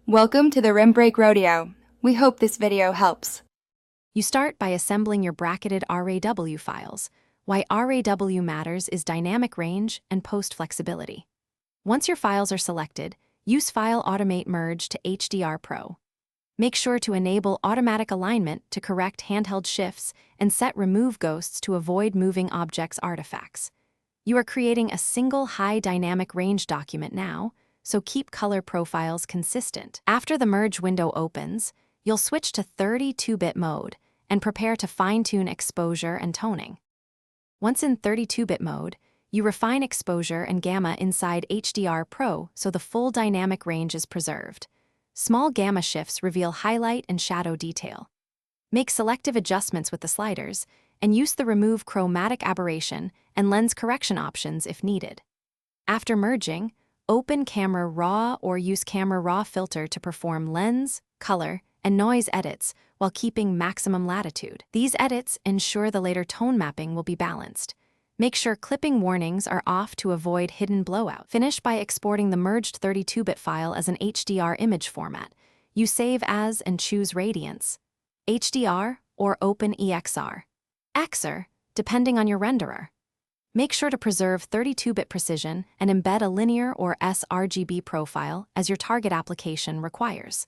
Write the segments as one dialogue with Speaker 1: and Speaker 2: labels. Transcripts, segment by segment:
Speaker 1: Welcome to the Rim Break Rodeo. We hope this video helps.
Speaker 2: You start by assembling your bracketed RAW files. Why RAW matters is dynamic range and post flexibility. Once your files are selected, use File Automate Merge to HDR Pro. Make sure to enable automatic alignment to correct handheld shifts and set Remove Ghosts to avoid moving objects artifacts. You are creating a single high dynamic range document now, so keep color profiles consistent. After the merge window opens, you'll switch to 32-bit mode and prepare to fine-tune exposure and toning. Once in 32-bit mode, you refine exposure and gamma inside HDR Pro so the full dynamic range is preserved. Small gamma shifts reveal highlight and shadow detail. Make selective adjustments with the sliders, and use the Remove Chromatic Aberration and Lens Correction options if needed. After merging, open Camera Raw or use Camera Raw Filter to perform lens, color, and noise edits while keeping maximum latitude. These edits ensure the later tone mapping will be balanced. Make sure clipping warnings are off to avoid hidden blowout. Finish by exporting the merged 32-bit file as an HDR image format. You save as and choose Radiance, HDR, or OpenEXR. XR, depending on your renderer. Make sure to preserve 32-bit precision and embed a linear or sRGB profile as your target application requires.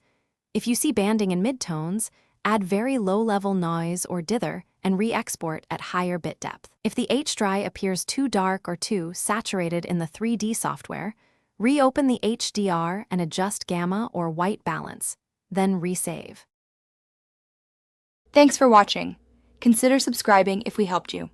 Speaker 2: If you see banding in midtones, add very low-level noise or dither and re-export at higher bit depth. If the Hdri appears too dark or too saturated in the 3D software, reopen the HDR and adjust gamma or white balance, then resave.
Speaker 1: Thanks for watching. Consider subscribing if we helped you.